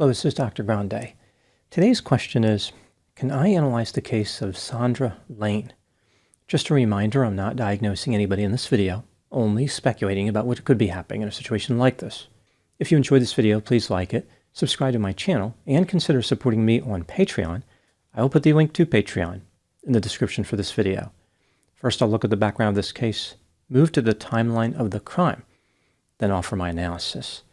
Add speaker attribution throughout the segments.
Speaker 1: Hello, this is Dr. Grande. Today's question is, can I analyze the case of Sandra Layne? Just a reminder, I'm not diagnosing anybody in this video, only speculating about what could be happening in a situation like this. If you enjoyed this video, please like it, subscribe to my channel, and consider supporting me on Patreon. I will put the link to Patreon in the description for this video. First, I'll look at the background of this case, move to the timeline of the crime, then offer my analysis.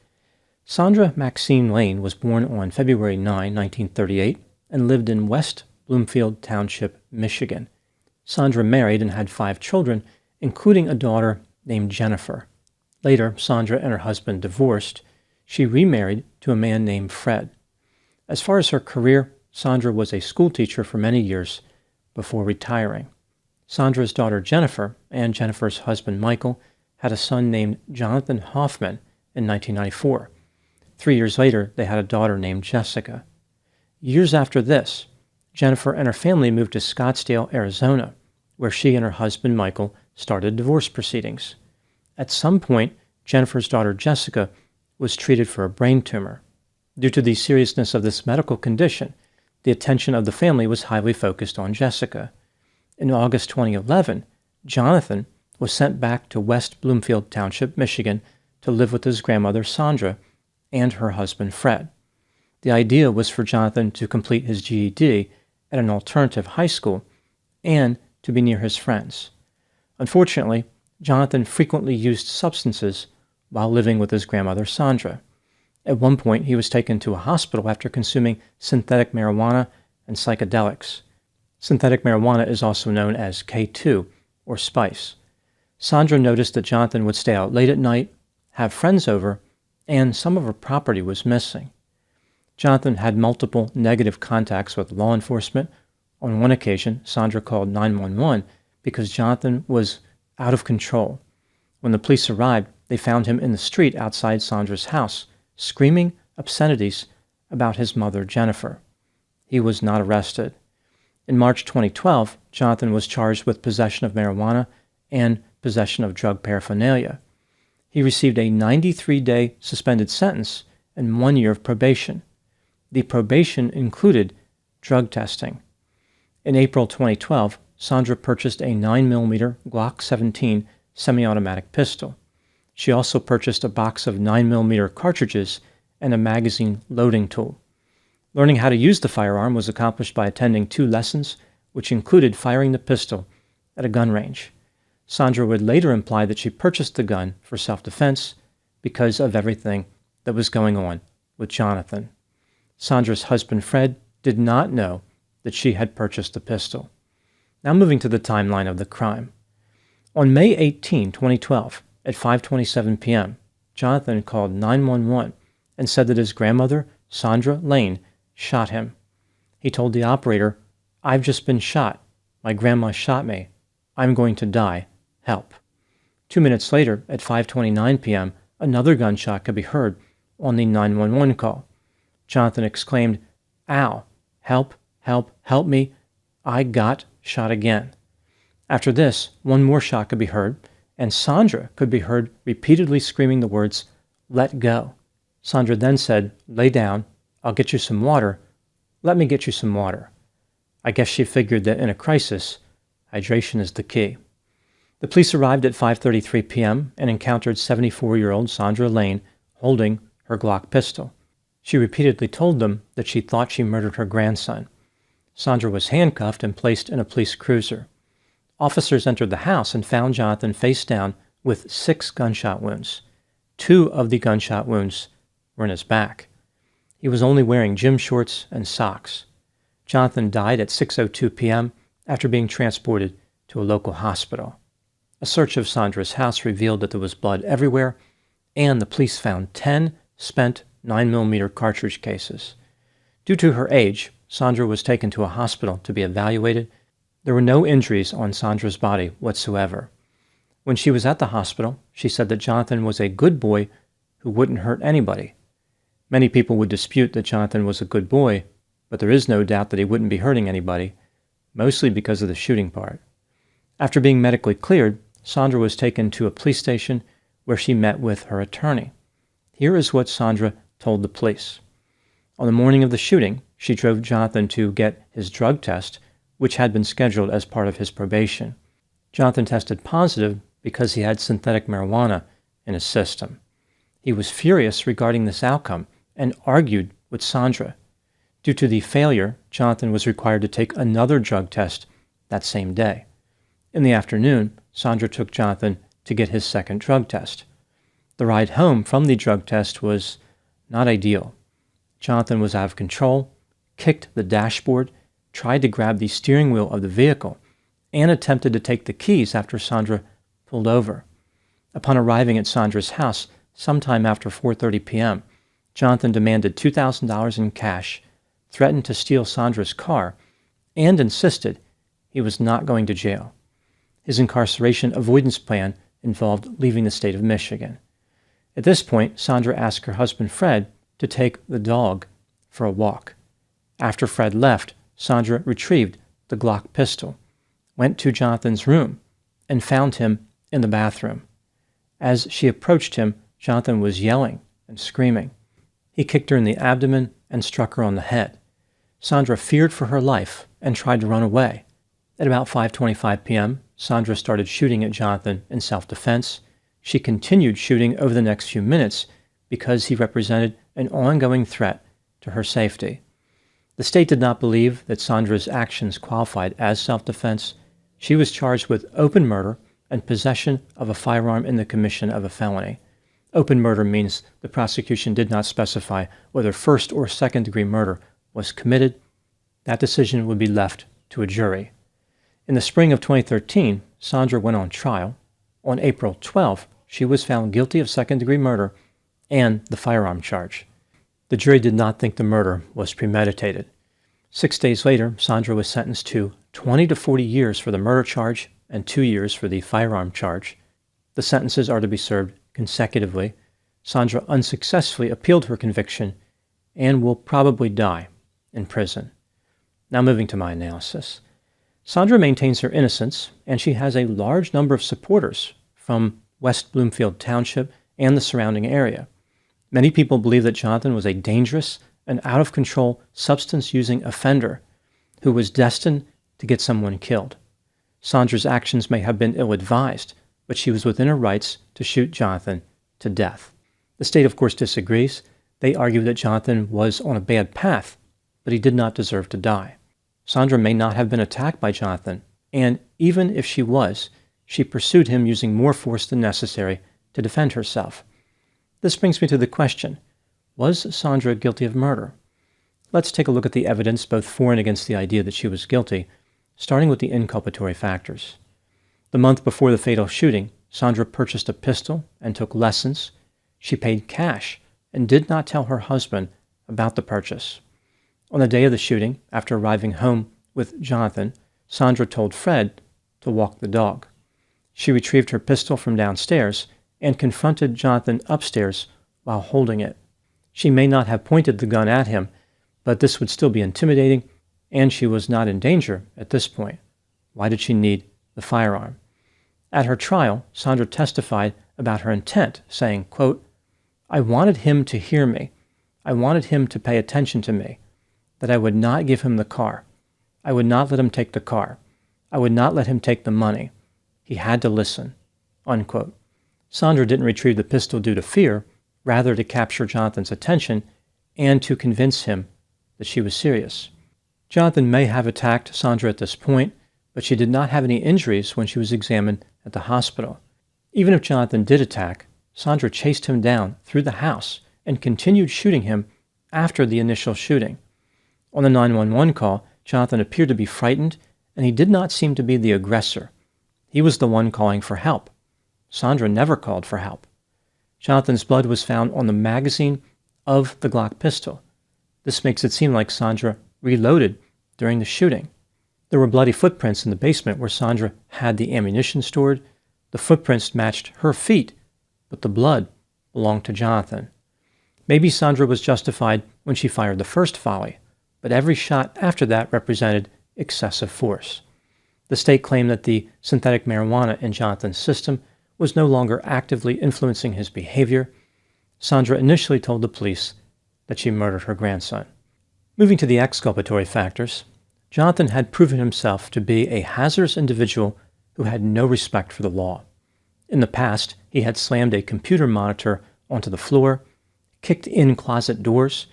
Speaker 1: Sandra Maxine Layne was born on February 9, 1938, and lived in West Bloomfield Township, Michigan. Sandra married and had 5 children, including a daughter named Jennifer. Later, Sandra and her husband divorced. She remarried to a man named Fred. As far as her career, Sandra was a school teacher for many years before retiring. Sandra's daughter Jennifer and Jennifer's husband Michael had a son named Jonathan Hoffman in 1994. 3 years later, they had a daughter named Jessica. Years after this, Jennifer and her family moved to Scottsdale, Arizona, where she and her husband Michael started divorce proceedings. At some point, Jennifer's daughter Jessica was treated for a brain tumor. Due to the seriousness of this medical condition, the attention of the family was highly focused on Jessica. In August 2011, Jonathan was sent back to West Bloomfield Township, Michigan, to live with his grandmother Sandra and her husband Fred. The idea was for Jonathan to complete his GED at an alternative high school and to be near his friends. Unfortunately, Jonathan frequently used substances while living with his grandmother Sandra. At one point, he was taken to a hospital after consuming synthetic marijuana and psychedelics. Synthetic marijuana is also known as K2, or spice. Sandra noticed that Jonathan would stay out late at night, have friends over, and some of her property was missing. Jonathan had multiple negative contacts with law enforcement. On one occasion, Sandra called 911 because Jonathan was out of control. When the police arrived, they found him in the street outside Sandra's house, screaming obscenities about his mother, Jennifer. He was not arrested. In March 2012, Jonathan was charged with possession of marijuana and possession of drug paraphernalia. He received a 93-day suspended sentence and 1 year of probation. The probation included drug testing. In April 2012, Sandra purchased a 9mm Glock 17 semi-automatic pistol. She also purchased a box of 9mm cartridges and a magazine loading tool. Learning how to use the firearm was accomplished by attending 2 lessons, which included firing the pistol at a gun range. Sandra would later imply that she purchased the gun for self-defense because of everything that was going on with Jonathan. Sandra's husband Fred did not know that she had purchased the pistol. Now moving to the timeline of the crime. On May 18, 2012, at 5:27 p.m., Jonathan called 911 and said that his grandmother, Sandra Layne, shot him. He told the operator, "I've just been shot. My grandma shot me. I'm going to die. Help." 2 minutes later, at 5:29 p.m., another gunshot could be heard on the 911 call. Jonathan exclaimed, "Ow! Help! Help! Help me! I got shot again." After this, one more shot could be heard, and Sandra could be heard repeatedly screaming the words, "Let go." Sandra then said, "Lay down. I'll get you some water. Let me get you some water." I guess she figured that in a crisis, hydration is the key. The police arrived at 5:33 p.m. and encountered 74-year-old Sandra Layne holding her Glock pistol. She repeatedly told them that she thought she murdered her grandson. Sandra was handcuffed and placed in a police cruiser. Officers entered the house and found Jonathan face down with 6 gunshot wounds. 2 of the gunshot wounds were in his back. He was only wearing gym shorts and socks. Jonathan died at 6:02 p.m. after being transported to a local hospital. A search of Sandra's house revealed that there was blood everywhere, and the police found 10 spent 9mm cartridge cases. Due to her age, Sandra was taken to a hospital to be evaluated. There were no injuries on Sandra's body whatsoever. When she was at the hospital, she said that Jonathan was a good boy who wouldn't hurt anybody. Many people would dispute that Jonathan was a good boy, but there is no doubt that he wouldn't be hurting anybody, mostly because of the shooting part. After being medically cleared, Sandra was taken to a police station where she met with her attorney. Here is what Sandra told the police. On the morning of the shooting, she drove Jonathan to get his drug test, which had been scheduled as part of his probation. Jonathan tested positive because he had synthetic marijuana in his system. He was furious regarding this outcome and argued with Sandra. Due to the failure, Jonathan was required to take another drug test that same day. In the afternoon, Sandra took Jonathan to get his second drug test. The ride home from the drug test was not ideal. Jonathan was out of control, kicked the dashboard, tried to grab the steering wheel of the vehicle, and attempted to take the keys after Sandra pulled over. Upon arriving at Sandra's house sometime after 4:30 p.m., Jonathan demanded $2,000 in cash, threatened to steal Sandra's car, and insisted he was not going to jail. His incarceration avoidance plan involved leaving the state of Michigan. At this point, Sandra asked her husband Fred to take the dog for a walk. After Fred left, Sandra retrieved the Glock pistol, went to Jonathan's room, and found him in the bathroom. As she approached him, Jonathan was yelling and screaming. He kicked her in the abdomen and struck her on the head. Sandra feared for her life and tried to run away. At about 5:25 p.m., Sandra started shooting at Jonathan in self-defense. She continued shooting over the next few minutes because he represented an ongoing threat to her safety. The state did not believe that Sandra's actions qualified as self-defense. She was charged with open murder and possession of a firearm in the commission of a felony. Open murder means the prosecution did not specify whether first or second-degree murder was committed. That decision would be left to a jury. In the spring of 2013, Sandra went on trial. On April 12th, she was found guilty of second-degree murder and the firearm charge. The jury did not think the murder was premeditated. 6 days later, Sandra was sentenced to 20 to 40 years for the murder charge and 2 years for the firearm charge. The sentences are to be served consecutively. Sandra unsuccessfully appealed her conviction and will probably die in prison. Now moving to my analysis. Sandra maintains her innocence, and she has a large number of supporters from West Bloomfield Township and the surrounding area. Many people believe that Jonathan was a dangerous and out-of-control substance-using offender who was destined to get someone killed. Sandra's actions may have been ill-advised, but she was within her rights to shoot Jonathan to death. The state, of course, disagrees. They argue that Jonathan was on a bad path, but he did not deserve to die. Sandra may not have been attacked by Jonathan, and even if she was, she pursued him using more force than necessary to defend herself. This brings me to the question, was Sandra guilty of murder? Let's take a look at the evidence both for and against the idea that she was guilty, starting with the inculpatory factors. The month before the fatal shooting, Sandra purchased a pistol and took lessons. She paid cash and did not tell her husband about the purchase. On the day of the shooting, after arriving home with Jonathan, Sandra told Fred to walk the dog. She retrieved her pistol from downstairs and confronted Jonathan upstairs while holding it. She may not have pointed the gun at him, but this would still be intimidating, and she was not in danger at this point. Why did she need the firearm? At her trial, Sandra testified about her intent, saying, quote, "I wanted him to hear me. I wanted him to pay attention to me, that I would not give him the car. I would not let him take the car. I would not let him take the money. He had to listen." Unquote. Sandra didn't retrieve the pistol due to fear, rather to capture Jonathan's attention and to convince him that she was serious. Jonathan may have attacked Sandra at this point, but she did not have any injuries when she was examined at the hospital. Even if Jonathan did attack, Sandra chased him down through the house and continued shooting him after the initial shooting. On the 911 call, Jonathan appeared to be frightened, and he did not seem to be the aggressor. He was the one calling for help. Sandra never called for help. Jonathan's blood was found on the magazine of the Glock pistol. This makes it seem like Sandra reloaded during the shooting. There were bloody footprints in the basement where Sandra had the ammunition stored. The footprints matched her feet, but the blood belonged to Jonathan. Maybe Sandra was justified when she fired the first volley, but every shot after that represented excessive force. The state claimed that the synthetic marijuana in Jonathan's system was no longer actively influencing his behavior. Sandra initially told the police that she murdered her grandson. Moving to the exculpatory factors, Jonathan had proven himself to be a hazardous individual who had no respect for the law. In the past, he had slammed a computer monitor onto the floor, kicked in closet doors,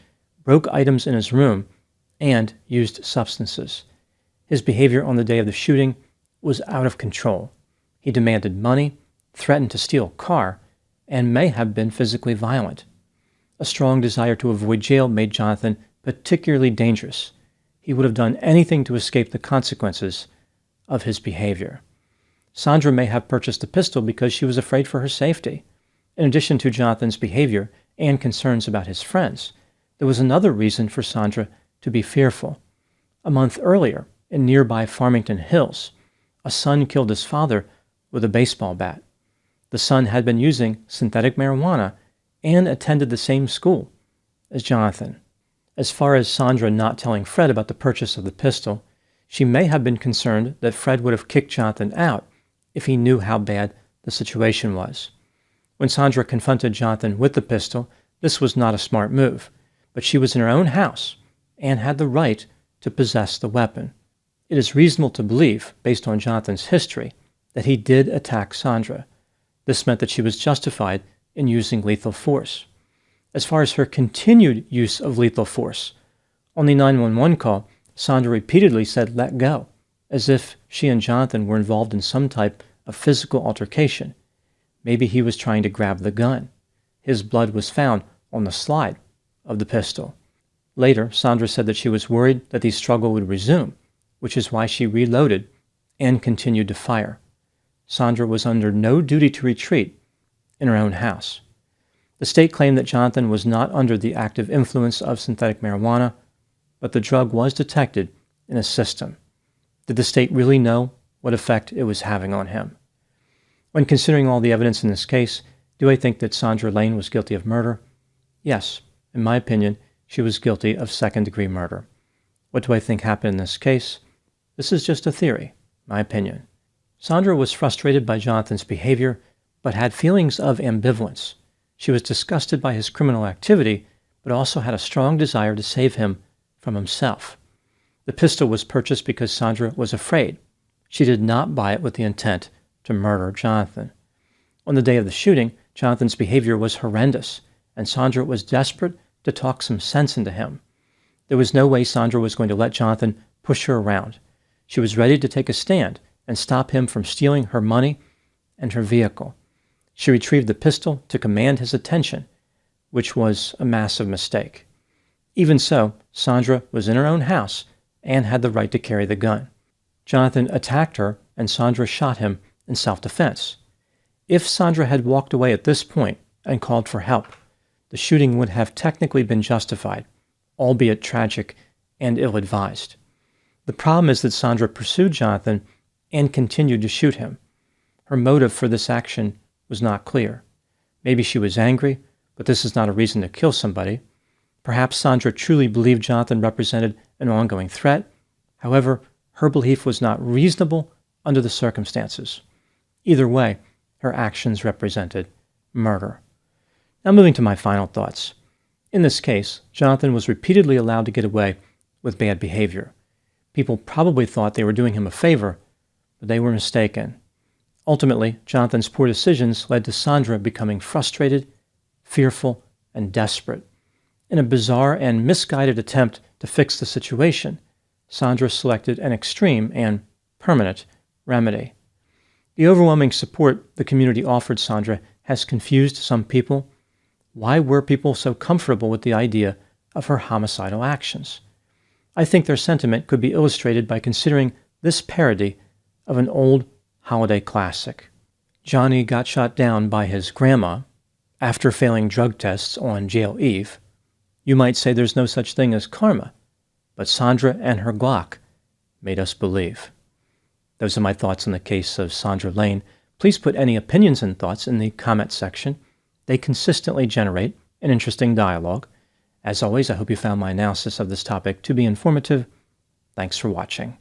Speaker 1: broke items in his room, and used substances. His behavior on the day of the shooting was out of control. He demanded money, threatened to steal a car, and may have been physically violent. A strong desire to avoid jail made Jonathan particularly dangerous. He would have done anything to escape the consequences of his behavior. Sandra may have purchased the pistol because she was afraid for her safety. In addition to Jonathan's behavior and concerns about his friends, there was another reason for Sandra to be fearful. A month earlier, in nearby Farmington Hills, a son killed his father with a baseball bat. The son had been using synthetic marijuana and attended the same school as Jonathan. As far as Sandra not telling Fred about the purchase of the pistol, she may have been concerned that Fred would have kicked Jonathan out if he knew how bad the situation was. When Sandra confronted Jonathan with the pistol, this was not a smart move, but she was in her own house and had the right to possess the weapon. It is reasonable to believe, based on Jonathan's history, that he did attack Sandra. This meant that she was justified in using lethal force. As far as her continued use of lethal force, on the 911 call, Sandra repeatedly said, "Let go," as if she and Jonathan were involved in some type of physical altercation. Maybe he was trying to grab the gun. His blood was found on the slide of the pistol. Later, Sandra said that she was worried that the struggle would resume, which is why she reloaded and continued to fire. Sandra was under no duty to retreat in her own house. The state claimed that Jonathan was not under the active influence of synthetic marijuana, but the drug was detected in his system. Did the state really know what effect it was having on him? When considering all the evidence in this case, do I think that Sandra Layne was guilty of murder? Yes, in my opinion, she was guilty of second-degree murder. What do I think happened in this case? This is just a theory, my opinion. Sandra was frustrated by Jonathan's behavior, but had feelings of ambivalence. She was disgusted by his criminal activity, but also had a strong desire to save him from himself. The pistol was purchased because Sandra was afraid. She did not buy it with the intent to murder Jonathan. On the day of the shooting, Jonathan's behavior was horrendous, and Sandra was desperate to talk some sense into him. There was no way Sandra was going to let Jonathan push her around. She was ready to take a stand and stop him from stealing her money and her vehicle. She retrieved the pistol to command his attention, which was a massive mistake. Even so, Sandra was in her own house and had the right to carry the gun. Jonathan attacked her, and Sandra shot him in self-defense. If Sandra had walked away at this point and called for help, the shooting would have technically been justified, albeit tragic and ill-advised. The problem is that Sandra pursued Jonathan and continued to shoot him. Her motive for this action was not clear. Maybe she was angry, but this is not a reason to kill somebody. Perhaps Sandra truly believed Jonathan represented an ongoing threat. However, her belief was not reasonable under the circumstances. Either way, her actions represented murder. Now moving to my final thoughts. In this case, Jonathan was repeatedly allowed to get away with bad behavior. People probably thought they were doing him a favor, but they were mistaken. Ultimately, Jonathan's poor decisions led to Sandra becoming frustrated, fearful, and desperate. In a bizarre and misguided attempt to fix the situation, Sandra selected an extreme and permanent remedy. The overwhelming support the community offered Sandra has confused some people. Why were people so comfortable with the idea of her homicidal actions? I think their sentiment could be illustrated by considering this parody of an old holiday classic. Johnny got shot down by his grandma after failing drug tests on jail eve. You might say there's no such thing as karma, but Sandra and her Glock made us believe. Those are my thoughts on the case of Sandra Layne. Please put any opinions and thoughts in the comment section. They consistently generate an interesting dialogue. As always, I hope you found my analysis of this topic to be informative. Thanks for watching.